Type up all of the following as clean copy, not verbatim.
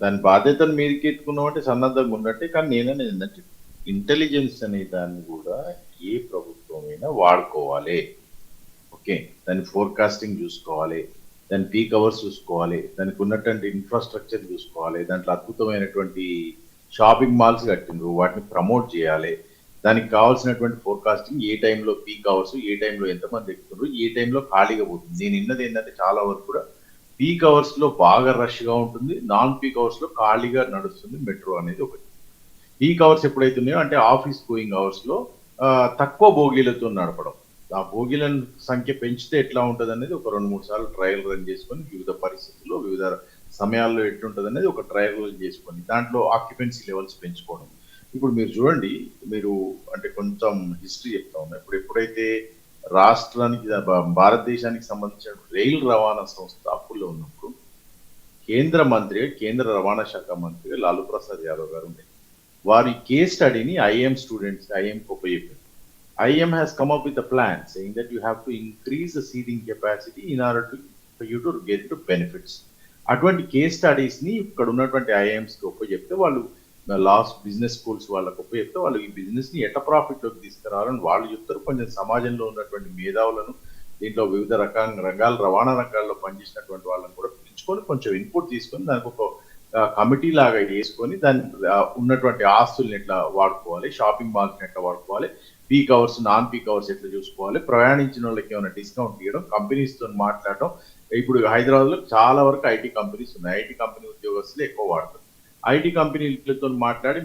దాని బాధ్యతను మీదకి ఎత్తుకున్నామంటే సన్నద్ధంగా ఉన్నట్టే. కానీ నేననేది ఏంటంటే, ఇంటెలిజెన్స్ అనే దాన్ని కూడా ఏ ప్రభుత్వమైనా వాడుకోవాలి. ఓకే. దాని ఫోర్‌కాస్టింగ్ జూసుకోవాలి. దాని పీక్ అవర్స్ చూసుకోవాలి. దానికి ఉన్నటువంటి ఇన్‌ఫ్రాస్ట్రక్చర్ చూసుకోవాలి. దాంట్లో అద్భుతమైనటువంటి షాపింగ్ మాల్స్ కట్టిండ్రు. వాటిని ప్రమోట్ చేయాలి. దానికి కావాల్సినటువంటి ఫోర్‌కాస్టింగ్ ఏ టైంలో పీక్ అవర్స్, ఏ టైంలో ఎంతమంది ఎక్కుతుర్రు, ఏ టైంలో ఖాళీగా పోతుంది. నేను ఇన్నదేంటంటే చాలా వరకు కూడా పీక్ అవర్స్‌లో బాగా రష్‌గా ఉంటుంది. నాన్ పీక్ అవర్స్‌లో ఖాళీగా నడుస్తుంది మెట్రో అనేది ఒకటి. పీక్ అవర్స్ ఎప్పుడైతే ఉన్నాయో అంటే ఆఫీస్ గోయింగ్ అవర్స్‌లో తక్కువ బోగీలతో నడపడం. ఆ బోగీల సంఖ్య పెంచితే ఎట్లా ఉంటదనేది ఒక 2, 3 సార్లు ట్రయల్ రన్ చేసుకొని వివిధ పరిస్థితుల్లో, వివిధ సమయాల్లో ఎట్లుంటదనేది ఒక ట్రయల్ రన్ చేసుకొని దాంట్లో ఆక్యుపెన్సీ లెవెల్స్ పెంచుకోవడం. ఇప్పుడు మీరు చూడండి, మీరు అంటే కొంచెం హిస్టరీ చెప్తా ఉన్నా. ఇప్పుడు ఎప్పుడైతే రాష్ట్రానికి భారతదేశానికి సంబంధించిన రైలు రవాణా సంస్థ అప్పుల్లో ఉన్నప్పుడు కేంద్ర రవాణా శాఖ మంత్రిగా లాలూ ప్రసాద్ యాదవ్ గారు ఉండే. వారి కేస్ స్టడీని ఐఐఎం స్టూడెంట్స్ ఐఐఎంకి ఉపయోగించారు. IIM has come up with a plan saying that you have to increase the seating capacity in order to for you to get to benefits. అటువంటి కేస్ స్టడీస్ ని ఇక్కడ ఉన్నటువంటి ఐఐఎంస్ కి చెప్తే వాళ్ళు last business schools వాళ్ళకి చెప్తే వాళ్ళు ఈ బిజినెస్ ని ఎట్లా ప్రాఫిట్ లోకి తీసుకురావాలని వాళ్ళు చెప్తారు. కొంచెం సమాజంలో ఉన్నటువంటి మేధావులను, దీంట్లో వివిధ రంగాల రవాణా రంగాల్లో పనిచేసినటువంటి వాళ్ళని కూడా పిలుచుకొని కొంచెం ఇన్పుట్ తీసుకొని దానికి ఒక కమిటీ లాగా వేసుకొని దాని ఉన్నటువంటి ఆస్తుల్ని ఎట్లా వాడుకోవాలి, షాపింగ్ మాల్స్ ఎట్లా వాడుకోవాలి, peak hours, non peak hours ఎట్లా చూసుకోవాలి, ప్రయాణించిన వాళ్ళకి ఏమైనా డిస్కౌంట్ ఇవ్వడం, కంపెనీస్ తో మాట్లాడడం. ఇప్పుడు హైదరాబాద్ లో చాలా వరకు ఐటీ కంపెనీస్ ఉన్నాయి. ఐటీ కంపెనీ ఉద్యోగస్తులు ఎక్కువ వాడతారు. ఐటీ కంపెనీలతో మాట్లాడి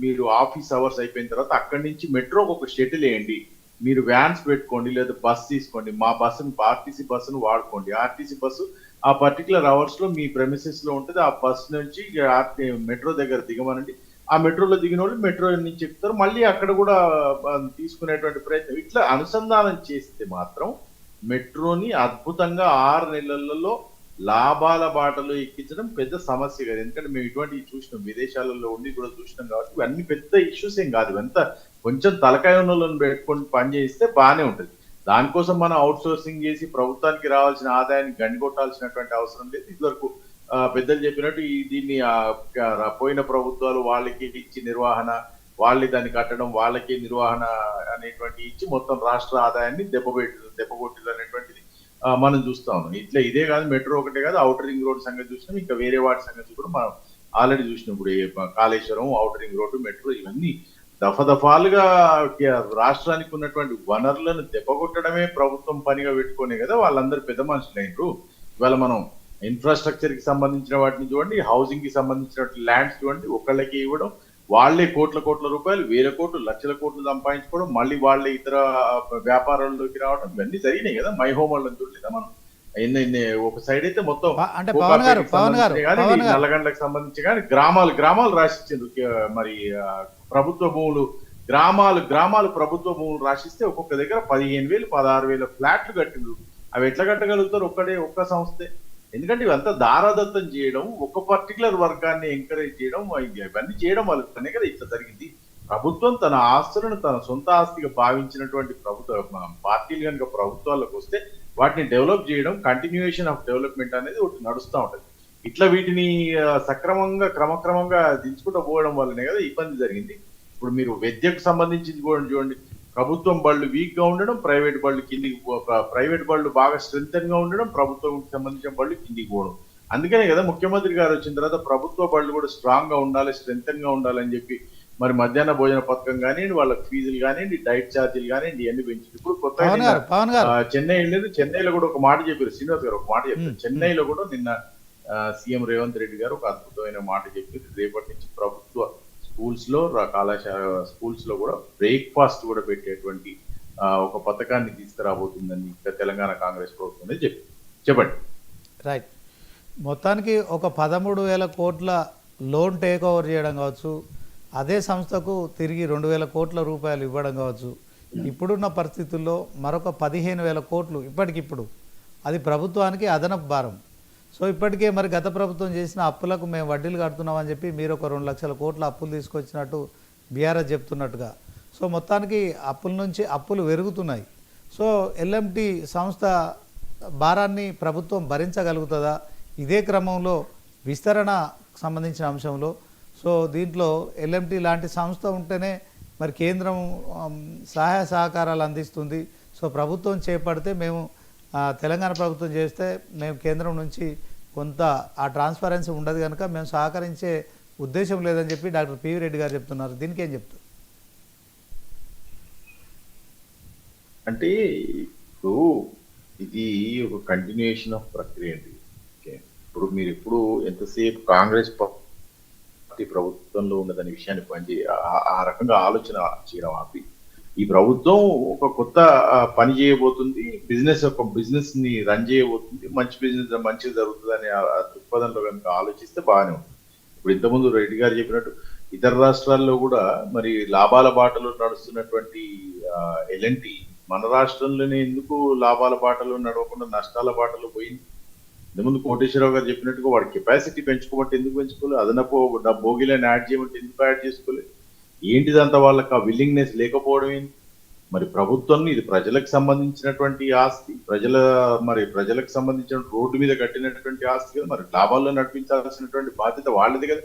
మీరు ఆఫీస్ అవర్స్ అయిపోయిన తర్వాత అక్కడి నుంచి మెట్రోకి ఒక షటిల్ వేయండి, మీరు వ్యాన్స్ పెట్టుకోండి, లేదా బస్ తీసుకోండి, మా బస్సును ఆర్టీసీ బస్సును వాడుకోండి. ఆర్టీసీ బస్సు ఆ పర్టికులర్ అవర్స్ లో మీ ప్రెమిసెస్ లో ఉంటుంది. ఆ బస్ నుంచి మెట్రో దగ్గర దిగమనండి. ఆ మెట్రోలో దిగిన వాళ్ళు మెట్రో నుంచి ఎక్కుతారు. మళ్ళీ అక్కడ కూడా తీసుకునేటువంటి ప్రయత్నం ఇట్లా అనుసంధానం చేస్తే మాత్రం మెట్రోని అద్భుతంగా 6 నెలలలో లాభాల బాటలో ఎక్కించడం పెద్ద సమస్య కాదు. ఎందుకంటే మేము ఇటువంటివి చూసినాం, విదేశాలలో ఉండి కూడా చూసినాం కాబట్టి ఇవన్నీ పెద్ద ఇష్యూస్ ఏం కాదు. ఇవంతా కొంచెం తలకాయ ఉన్న వాళ్ళని పెట్టుకొని పని చేయిస్తే బాగానే ఉంటుంది. దానికోసం మనం అవుట్ సోర్సింగ్ చేసి ప్రభుత్వానికి రావాల్సిన ఆదాయాన్ని గండికొట్టాల్సినటువంటి అవసరం లేదు. ఇదివరకు పెద్దలు చెప్పినట్టు దీన్ని పోయిన ప్రభుత్వాలు వాళ్ళకి ఇచ్చి నిర్వహణ, వాళ్ళే దాన్ని కట్టడం, వాళ్ళకి నిర్వహణ అనేటువంటి ఇచ్చి మొత్తం రాష్ట్ర ఆదాయాన్ని దెబ్బకొట్టిలు అనేటువంటిది మనం చూస్తా ఉన్నాం. ఇదే కాదు, మెట్రో ఒకటే కాదు, ఔటర్ రింగ్ రోడ్ సంగతి చూసినాం, ఇంకా వేరే వాటి సంగతి కూడా మనం ఆల్రెడీ చూసినాం. ఇప్పుడు Kaleshwaram, outer ring road, metro ఇవన్నీ దఫాలుగా రాష్ట్రానికి ఉన్నటువంటి వనరులను దెబ్బకొట్టడమే ప్రభుత్వం పనిగా పెట్టుకునే కదా వాళ్ళందరూ పెద్ద మనుషులు అయినరు. ఇవాళ మనం ఇన్ఫ్రాస్ట్రక్చర్ కి సంబంధించిన వాటిని చూడండి, హౌసింగ్ కి సంబంధించిన ల్యాండ్స్ చూడండి, ఒకళ్ళకి ఇవ్వడం, వాళ్లే కోట్ల రూపాయలు, వేల కోట్లు, లక్షల కోట్లు సంపాదించుకోవడం, మళ్ళీ వాళ్ళే ఇతర వ్యాపారాల్లోకి రావడం, ఇవన్నీ జరిగినాయి కదా. మై హోమ్ వాళ్ళని చూడలేదా మనం? ఎన్ని ఒక సైడ్ అయితే మొత్తం అంటే పవన్ గారు నల్లగండ్లకు సంబంధించి కానీ గ్రామాలు రాసిచ్చిండ్రు. మరి ప్రభుత్వ భూములు గ్రామాలు ప్రభుత్వ భూములు రాసిస్తే ఒక్కొక్క దగ్గర 15,000 16,000 ఫ్లాట్లు కట్టిండ్రు. అవి ఎట్లా కట్టగలుగుతారు ఒక్క సంస్థే? ఎందుకంటే ఇవంతా దారాదత్తం చేయడం, ఒక పర్టికులర్ వర్గాన్ని ఎంకరేజ్ చేయడం, ఇవన్నీ చేయడం వల్లనే కదా ఇట్లా జరిగింది. ప్రభుత్వం తన ఆస్తులను తన సొంత ఆస్తిగా భావించినటువంటి పార్టీలు కనుక ప్రభుత్వాలకు వస్తే వాటిని డెవలప్ చేయడం, కంటిన్యూయేషన్ ఆఫ్ డెవలప్మెంట్ అనేది ఒకటి నడుస్తూ ఉంటది. ఇట్లా వీటిని సక్రమంగా క్రమక్రమంగా దించుకుంటూ పోవడం వల్లనే కదా ఇబ్బంది జరిగింది. ఇప్పుడు మీరు విద్యకు సంబంధించింది కూడా చూడండి, ప్రభుత్వం బళ్ళు వీక్ గా ఉండడం, ప్రైవేట్ బళ్ళు బాగా స్ట్రెంగ్తన్ గా ఉండడం, ప్రభుత్వంకి సంబంధించిన బళ్ళు కిందికి పోవడం. అందుకనే కదా ముఖ్యమంత్రి గారు వచ్చిన తర్వాత ప్రభుత్వ బళ్ళు కూడా స్ట్రాంగ్ గా ఉండాలి, స్ట్రెంగ్తన్ గా ఉండాలని చెప్పి మరి మధ్యాహ్న భోజన పథకం కానివ్వండి, వాళ్ళకి ఫీజులు కానివ్వండి, డైట్ ఛార్జీలు కానివ్వండి, ఇవన్నీ పెంచింది. ఇప్పుడు కొత్తగా చెన్నై వెళ్ళేది, చెన్నైలో కూడా ఒక మాట చెప్పారు శ్రీనివాస్ గారు, ఒక మాట చెప్పారు. చెన్నైలో కూడా నిన్న సీఎం రేవంత్ రెడ్డి గారు ఒక అద్భుతమైన మాట చెప్పారు. రేపటి నుంచి ప్రభుత్వ స్కూల్స్ లో కళాశాల స్కూల్స్ లో కూడా బ్రేక్ఫాస్ట్ కూడా పెట్టేటువంటి ఒక పథకాన్ని తీసుకురాబోతుందని తెలంగాణ కాంగ్రెస్ ప్రభుత్వం చెప్పండి. రైట్. మొత్తానికి ఒక 13,000 కోట్ల లోన్ టేక్ ఓవర్ చేయడం కావచ్చు, అదే సంస్థకు తిరిగి 2,000 కోట్ల రూపాయలు ఇవ్వడం కావచ్చు, ఇప్పుడున్న పరిస్థితుల్లో మరొక 15,000 కోట్లు ఇప్పటికిప్పుడు అది ప్రభుత్వానికి అదనపు భారం. సో ఇప్పటికే మరి గత ప్రభుత్వం చేసిన అప్పులకు మేము వడ్డీలు కడుతున్నామని చెప్పి మీరు ఒక 2 లక్షల కోట్ల అప్పులు తీసుకొచ్చినట్టు బీఆర్ఎస్ చెప్తున్నట్టుగా. సో మొత్తానికి అప్పుల నుంచి అప్పులు పెరుగుతున్నాయి. సో ఎల్ఎంటీ సంస్థ భారాన్ని ప్రభుత్వం భరించగలుగుతుందా? ఇదే క్రమంలో విస్తరణ సంబంధించిన అంశంలో. సో దీంట్లో ఎల్ఎంటీ లాంటి సంస్థ ఉంటేనే మరి కేంద్రం సహాయ సహకారాలు అందిస్తుంది. సో ప్రభుత్వం చేపడితే మేము తెలంగాణ ప్రభుత్వం చేస్తే మేము కేంద్రం నుంచి కొంత ఆ ట్రాన్స్పరెన్సీ ఉండదు కనుక మేము సహకరించే ఉద్దేశం లేదని చెప్పి డాక్టర్ పివి రెడ్డి గారు చెప్తున్నారు. దీనికి ఏం చెప్తారు? అంటే ఇప్పుడు ఇది ఒక కంటిన్యూషన్ ఆఫ్ ప్రక్రియ అండి. ఓకే, ఇప్పుడు మీరు ఎప్పుడు ఎంతసేపు కాంగ్రెస్ పార్టీ ప్రభుత్వంలో ఉన్నదనే విషయాన్ని ఆ రకంగా ఆలోచన చేయడం ఆపి, ఈ ప్రభుత్వం ఒక కొత్త పని చేయబోతుంది, బిజినెస్ ని రన్ చేయబోతుంది, మంచి బిజినెస్ మంచిగా జరుగుతుంది అనే ఆ దృక్పథంలో కనుక ఆలోచిస్తే బాగానే ఉంటుంది. ఇప్పుడు ఇంతకుముందు రెడ్డి గారు చెప్పినట్టు ఇతర రాష్ట్రాల్లో కూడా మరి లాభాల బాటలో నడుస్తున్నటువంటి ఎల్ఎన్టీ మన రాష్ట్రంలోనే ఎందుకు లాభాల బాటలో నడవకుండా నష్టాల బాటలో పోయింది? ఇంతకుముందు కోటేశ్వరరావు గారు చెప్పినట్టుగా వాడి కెపాసిటీ పెంచుకోమంటే ఎందుకు పెంచుకోలేదు? అదనపు బోగిలను యాడ్ చేయమంటే ఎందుకు యాడ్ చేసుకోలేదు? ఏంటిదంతా వాళ్ళకి ఆ విల్లింగ్నెస్ లేకపోవడం ఏంటి? మరి ప్రభుత్వం ఇది ప్రజలకు సంబంధించినటువంటి ఆస్తి, ప్రజలకు సంబంధించిన రోడ్డు మీద కట్టినటువంటి ఆస్తి కదా, మరి లాభాల్లో నడిపించాల్సినటువంటి బాధ్యత వాళ్ళది కదా.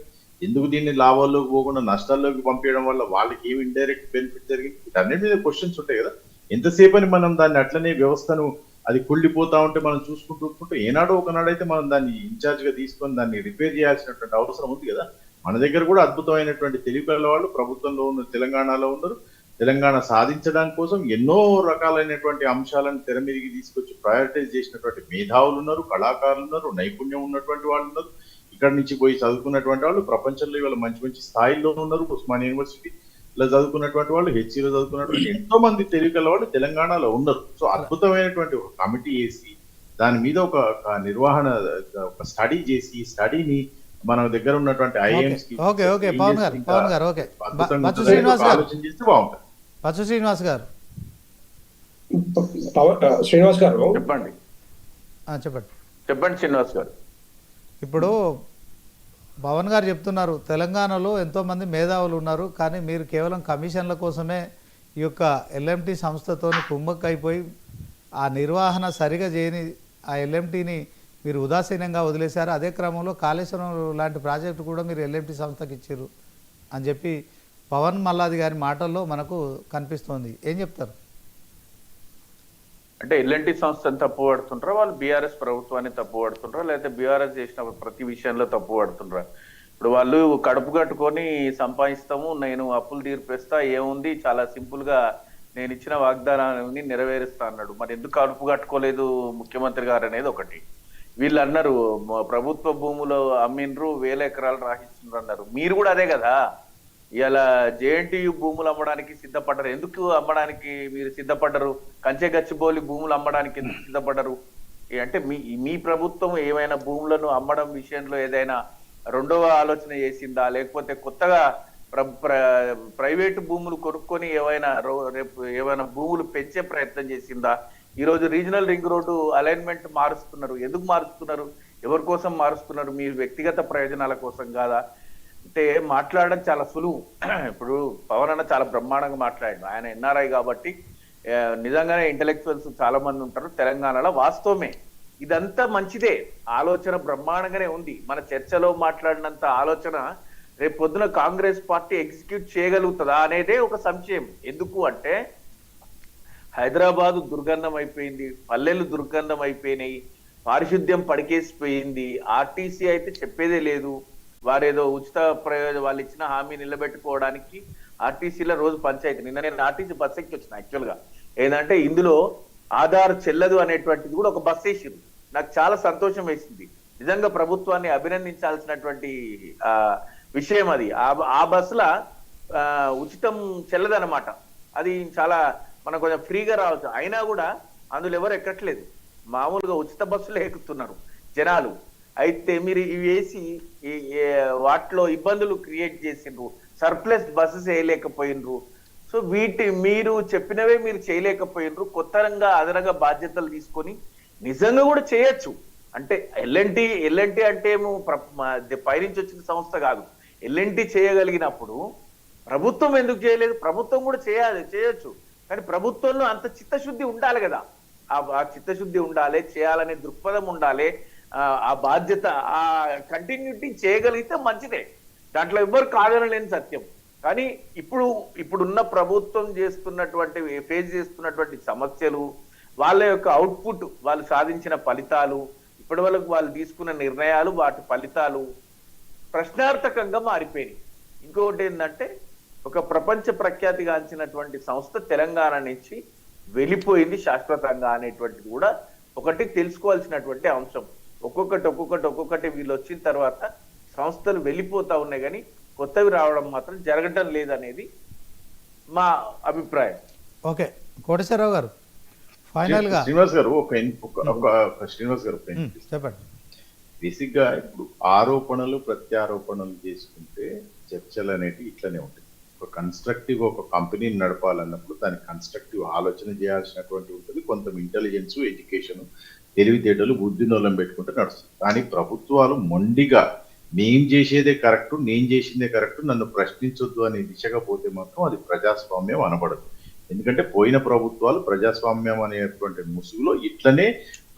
ఎందుకు దీన్ని లాభాల్లోకి పోకుండా నష్టాల్లోకి పంపించడం వల్ల వాళ్ళకి ఏమి ఇండైరెక్ట్ బెనిఫిట్ జరిగింది? వీటన్నిటి మీద క్వశ్చన్స్ ఉంటాయి కదా. ఎంతసేపని మనం దాన్ని అట్లనే వ్యవస్థను అది కుళ్ళిపోతా ఉంటే మనం చూసుకుంటూ ఏనాడో ఒకనాడైతే మనం దాన్ని ఇన్ఛార్జ్ గా తీసుకొని దాన్ని రిపేర్ చేయాల్సినటువంటి అవసరం ఉంది కదా. మన దగ్గర కూడా అద్భుతమైనటువంటి తెలివికల వాళ్ళు ప్రభుత్వంలో ఉన్న తెలంగాణలో ఉన్నారు. తెలంగాణ సాధించడానికి కోసం ఎన్నో రకాలైనటువంటి అంశాలను తెర మీదకి తీసుకొచ్చి ప్రయారిటైజ్ చేసినటువంటి మేధావులు ఉన్నారు, కళాకారులు ఉన్నారు, నైపుణ్యం ఉన్నటువంటి వాళ్ళు ఉన్నారు. ఇక్కడ నుంచి పోయి చదువుకున్నటువంటి వాళ్ళు ప్రపంచంలో ఇవాళ మంచి మంచి స్థాయిలో ఉన్నారు. ఉస్మానియా యూనివర్సిటీలో చదువుకున్నటువంటి వాళ్ళు, హెచ్సిలో చదువుకున్నటువంటి ఎంతో మంది తెలివికల వాళ్ళు తెలంగాణలో ఉన్నారు. సో అద్భుతమైనటువంటి ఒక కమిటీ వేసి దాని మీద ఒక నిర్వహణ, ఒక స్టడీ చేసి ఈ స్టడీని మన దగ్గర ఉన్నటువంటి ఐఐఎంస్ కి శ్రీనివాస్ గారు చెప్పండి శ్రీనివాస్ గారు. ఇప్పుడు పవన్ గారు చెప్తున్నారు తెలంగాణలో ఎంతోమంది మేధావులు ఉన్నారు, కానీ మీరు కేవలం కమిషన్ల కోసమే ఈ యొక్క ఎల్ఎంటీ సంస్థతో కుమ్మక్క అయిపోయి ఆ నిర్వహణ సరిగా చేయని ఆ ఎల్ఎంటీని మీరు ఉదాసీనంగా వదిలేశారు. అదే క్రమంలో కాళేశ్వరం లాంటి ప్రాజెక్టు కూడా మీరు ఎల్ఎంటీ సంస్థకి ఇచ్చారు అని చెప్పి పవన్ మల్లాది గారి మాటల్లో మనకు కనిపిస్తోంది. ఏం చెప్తారు? అంటే ఎల్ఎన్టీ సంస్థను తప్పు పడుతుంటారా, వాళ్ళు బీఆర్ఎస్ ప్రభుత్వాన్ని తప్పు పడుతుంటారా, లేకపోతే బీఆర్ఎస్ చేసిన ప్రతి విషయంలో తప్పు పడుతుంటారా? ఇప్పుడు వాళ్ళు కడుపు కట్టుకొని సంపాదిస్తాము, నేను అప్పులు తీర్పేస్తా, ఏముంది చాలా సింపుల్ గా నేను ఇచ్చిన వాగ్దానాన్ని నెరవేరుస్తా అన్నాడు. మరి ఎందుకు కడుపు కట్టుకోలేదు ముఖ్యమంత్రి గారు అనేది ఒకటి. వీళ్ళు అన్నారు ప్రభుత్వ భూములు అమ్మిండ్రు, 1000 ఎకరాలు రాసిస్తున్నారు అన్నారు. మీరు కూడా అదే కదా, ఇలా జేఎన్టీయు భూములు అమ్మడానికి సిద్ధపడ్డరు. ఎందుకు అమ్మడానికి మీరు సిద్ధపడ్డరు? కంచె గచ్చిబౌలి భూములు అమ్మడానికి ఎందుకు సిద్ధపడ్డరు? అంటే మీ ప్రభుత్వం ఏమైనా భూములను అమ్మడం విషయంలో ఏదైనా రెండవ ఆలోచన చేసిందా, లేకపోతే కొత్తగా ప్రైవేటు భూములు కొనుక్కొని ఏమైనా భూములు పెంచే ప్రయత్నం చేసిందా? ఈరోజు రీజనల్ రింగ్ రోడ్డు అలైన్మెంట్ మారుస్తున్నారు. ఎందుకు మారుస్తున్నారు? ఎవరి కోసం మారుస్తున్నారు? మీ వ్యక్తిగత ప్రయోజనాల కోసం కాదా? అంటే మాట్లాడడం చాలా సులువు. ఇప్పుడు పవన్ అన్న చాలా బ్రహ్మాండంగా మాట్లాడాడు. ఆయన ఎన్ఆర్ఐ కాబట్టి నిజంగానే ఇంటెలెక్చువల్స్ చాలా మంది ఉంటారు తెలంగాణలో. వాస్తవమే, ఇదంతా మంచిదే, ఆలోచన బ్రహ్మాండంగానే ఉంది. మన చర్చలో మాట్లాడినంత ఆలోచన రేపు పొద్దున కాంగ్రెస్ పార్టీ ఎగ్జిక్యూట్ చేయగలుగుతుందా అనేదే ఒక సంశయం. ఎందుకు అంటే హైదరాబాదు దుర్గంధం అయిపోయింది, పల్లెలు దుర్గంధం అయిపోయినాయి, పారిశుద్ధ్యం పడికేసిపోయింది. ఆర్టీసీ అయితే చెప్పేదే లేదు. వారేదో ఉచిత వాళ్ళు ఇచ్చిన హామీ నిలబెట్టుకోవడానికి ఆర్టీసీలో రోజు పంచాయతీ. నిన్న నేను ఆర్టీసీ బస్ ఎక్కి వచ్చిన. యాక్చువల్గా ఏంటంటే ఇందులో ఆధార్ చెల్లదు అనేటువంటిది కూడా ఒక బస్ వేసింది. నాకు చాలా సంతోషం వేసింది. నిజంగా ప్రభుత్వాన్ని అభినందించాల్సినటువంటి విషయం అది. ఆ బస్సుల ఉచితం చెల్లదనమాట. అది చాలా మనం కొంచెం ఫ్రీగా రావచ్చు. అయినా కూడా అందులో ఎవరు ఎక్కట్లేదు, మామూలుగా ఉచిత బస్సులు ఎక్కుతున్నారు జనాలు. అయితే మీరు ఇవి వేసి వాటిలో ఇబ్బందులు క్రియేట్ చేసిండ్రు, సర్ప్లస్ బస్సెస్ వేయలేకపోయినరు. సో మీరు చెప్పినవే మీరు చేయలేకపోయినరు. కొత్తగా అదనంగా బాధ్యతలు తీసుకొని నిజంగా కూడా చేయొచ్చు. అంటే ఎల్ఎన్టీ అంటే ఏమో పైనుంచి వచ్చిన సంస్థ కాదు. ఎల్ఎన్టీ చేయగలిగినప్పుడు ప్రభుత్వం ఎందుకు చేయలేదు? ప్రభుత్వం కూడా చేయొచ్చు. కానీ ప్రభుత్వంలో అంత చిత్తశుద్ధి ఉండాలి కదా. ఆ చిత్తశుద్ధి ఉండాలి, చేయాలనే దృక్పథం ఉండాలి. ఆ బాధ్యత ఆ కంటిన్యూటీ చేయగలిగితే మంచిదే, దాంట్లో ఎవ్వరు కాదనలేని సత్యం. కానీ ఇప్పుడున్న ప్రభుత్వం ఫేస్ చేస్తున్నటువంటి సమస్యలు, వాళ్ళ యొక్క అవుట్పుట్, వాళ్ళు సాధించిన ఫలితాలు, ఇప్పటి వరకు వాళ్ళు తీసుకున్న నిర్ణయాలు, వాటి ఫలితాలు ప్రశ్నార్థకంగా మారిపోయినాయి. ఇంకొకటి ఏంటంటే, ఒక ప్రపంచ ప్రఖ్యాతిగాంచినటువంటి సంస్థ తెలంగాణ నుంచి వెళ్ళిపోయింది శాశ్వతంగా అనేటువంటిది కూడా ఒకటి తెలుసుకోవాల్సినటువంటి అంశం. ఒక్కొక్కటి వీళ్ళు వచ్చిన తర్వాత సంస్థలు వెళ్ళిపోతా ఉన్నాయి, కానీ కొత్తవి రావడం మాత్రం జరగటం లేదనేది మా అభిప్రాయం. ఓకే, కోటేశ్వరరావు గారు ఫైనల్ గా శ్రీనివాస్ గారు శ్రీనివాస్ గారు చెప్పండి. బేసిక్ గా ఇప్పుడు ఆరోపణలు ప్రత్యారోపణలు చేసుకుంటే చర్చలు అనేవి ఇట్లనే ఉంటాయి. ఒక కన్స్ట్రక్టివ్ ఒక కంపెనీని నడపాలన్నప్పుడు దానికి కన్స్ట్రక్టివ్ ఆలోచన చేయాల్సినటువంటి ఉంటుంది. కొంత ఇంటెలిజెన్స్, ఎడ్యుకేషన్, తెలివితేటలు, బుద్ధినోళ్ళం పెట్టుకుంటే నడుస్తుంది. కానీ ప్రభుత్వాలు మొండిగా నేను చేసేదే కరెక్ట్, నేను చేసిందే కరెక్ట్, నన్ను ప్రశ్నించొద్దు అనే దిశగా పోతే మాత్రం అది ప్రజాస్వామ్యం అనబడదు. ఎందుకంటే పోయిన ప్రభుత్వాలు ప్రజాస్వామ్యం అనేటువంటి ముసుగులో ఇట్లనే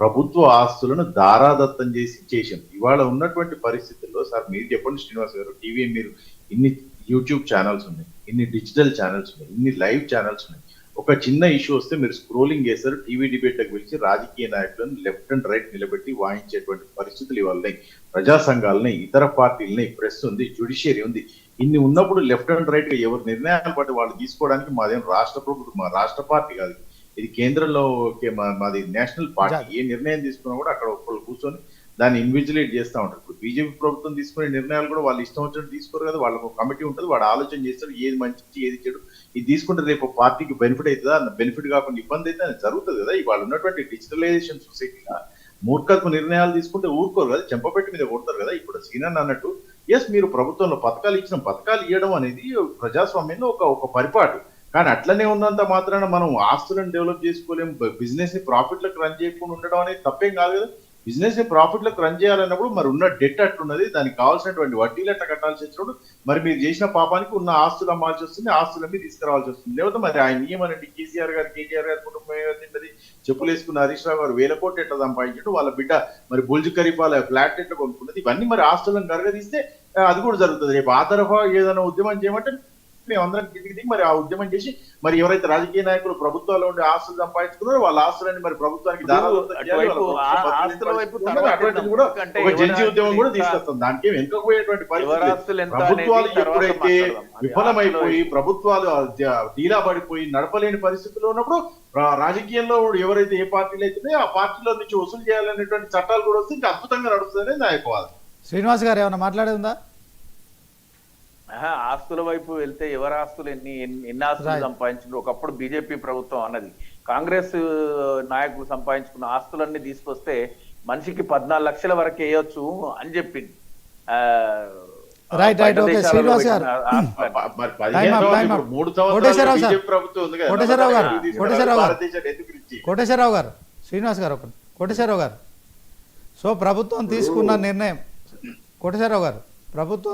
ప్రభుత్వ ఆస్తులను దారాదత్తం చేసింది. ఇవాళ ఉన్నటువంటి పరిస్థితుల్లో సార్ మీరు చెప్పండి శ్రీనివాస్ గారు, టీవీ మీరు ఇన్ని యూట్యూబ్ ఛానల్స్ ఉన్నాయి, ఇన్ని డిజిటల్ ఛానల్స్ ఉన్నాయి, ఇన్ని లైవ్ ఛానల్స్ ఉన్నాయి. ఒక చిన్న ఇష్యూ వస్తే మీరు స్క్రోలింగ్ చేస్తారు, టీవీ డిబేట్లకు పిలిచి రాజకీయ నాయకులను లెఫ్ట్ అండ్ రైట్ నిలబెట్టి వాయించేటువంటి పరిస్థితులు ఇవాళ ఉన్నాయి. ప్రజా సంఘాలని, ఇతర పార్టీలని, ప్రెస్ ఉంది, జ్యుడిషియరీ ఉంది. ఇన్ని ఉన్నప్పుడు లెఫ్ట్ అండ్ రైట్ గా ఎవరు నిర్ణయాలు బట్టి వాళ్ళు తీసుకోవడానికి మాదేం రాష్ట్ర ప్రభుత్వం, మా రాష్ట్ర పార్టీ కాదు, ఇది కేంద్రంలో మాది నేషనల్ పార్టీ. ఏ నిర్ణయం తీసుకున్నా కూడా అక్కడ ఒకళ్ళు కూర్చొని దాన్ని ఇన్విజిలేట్ చేస్తూ ఉంటారు. ఇప్పుడు బీజేపీ ప్రభుత్వం తీసుకునే నిర్ణయాలు కూడా వాళ్ళు ఇష్టం వచ్చినట్టు తీసుకోరు కదా, వాళ్ళకు ఒక కమిటీ ఉంటుంది, వాడు ఆలోచన చేస్తాడు ఏది మంచి ఏది చెడు, ఇది తీసుకుంటే రేపు పార్టీకి బెనిఫిట్ అవుతుందా, బెనిఫిట్ కాకుండా ఇబ్బంది అయితే అది జరుగుతుంది కదా. ఇవాళ ఉన్నటువంటి డిజిటలైజేషన్ సొసైటీగా మూర్ఖత్వ నిర్ణయాలు తీసుకుంటే ఊరుకోరు కదా, చెంపపెట్టి మీద కొడతారు కదా. ఇప్పుడు సీనన్ అన్నట్టు ఎస్ మీరు ప్రభుత్వంలో పథకాలు ఇచ్చిన పథకాలు ఇవ్వడం అనేది ప్రజాస్వామ్యంలో ఒక పరిపాటు. కానీ అట్లనే ఉన్నంత మాత్రాన మనం ఆస్తులను డెవలప్ చేసుకోలేము, బిజినెస్ ని ప్రాఫిట్లకు రన్ చేయకుండా ఉండడం అనేది తప్పేం కాదు కదా. బిజినెస్ ని ప్రాఫిట్లకు రన్ చేయాలన్నప్పుడు మరి ఉన్న డెట్ అట్టున్నది, దానికి కావాల్సినటువంటి వడ్డీలు అట్లా కట్టాల్సి వచ్చినప్పుడు మరి మీరు చేసిన పాపానికి ఉన్న ఆస్తులు అమ్మాల్సి వస్తుంది, ఆస్తులన్నీ తీసుకురావాల్సి వస్తుంది. లేకపోతే మరి ఆయన నియమనండి కేసీఆర్ గారు, కేటీఆర్ గారి కుటుంబం ఏమైంది, చెప్పులు వేసుకున్న హరీష్ రావు గారు 1000 కోట్లు ఎట్లా సంపాదించడం, వాళ్ళ బిడ్డ మరి బుల్జ్ ఖరీఫాల ఫ్లాట్ ఎట్లా కొనుక్కున్నది, ఇవన్నీ మరి ఆస్తులను కరగదీస్తే అది కూడా జరుగుతుంది. రేపు ఆ తరఫా ఏదైనా ఉద్యమం చేయమంటే మేము అందరం కిందికి దిగి మరి ఆ ఉద్యమం చేసి మరి ఎవరైతే రాజకీయ నాయకులు ప్రభుత్వాల్లో ఉండే ఆస్తులు సంపాదించుకున్నారో వాళ్ళ ఆస్తులని మరి ప్రభుత్వానికి అటువంటిది కూడా ఒక జంజీ ఉద్యమం కూడా తీసుకొస్తాం. దానికి వెనుకపోయేటువంటి పరిస్థితి. ప్రభుత్వాలు ఎప్పుడైతే విఫలమైపోయి ప్రభుత్వాలు ఢీలా పడిపోయి నడపలేని పరిస్థితుల్లో ఉన్నప్పుడు రాజకీయంలో ఎవరైతే ఏ పార్టీలు అయితే ఆ పార్టీలో నుంచి వసూలు చేయాలనేటువంటి చట్టాలు కూడా వస్తే ఇంకా అద్భుతంగా నడుస్తుందని నా యొక్క వాదన. శ్రీనివాస్ గారు ఏమైనా మాట్లాడేందా? ఆస్తుల వైపు వెళ్తే ఎవరి ఆస్తులు ఎన్ని ఆస్తులు సంపాదించారు. ఒకప్పుడు బీజేపీ ప్రభుత్వం అన్నది కాంగ్రెస్ నాయకులు సంపాదించుకున్న ఆస్తులన్నీ తీసుకొస్తే మనిషికి 14 లక్షల వరకు వేయొచ్చు అని చెప్పింది. కోటేశ్వరరావు గారు, శ్రీనివాస్ గారు, కోటేశ్వరరావు గారు, సో ప్రభుత్వం తీసుకున్న నిర్ణయం, కోటేశ్వరరావు గారు ప్రభుత్వం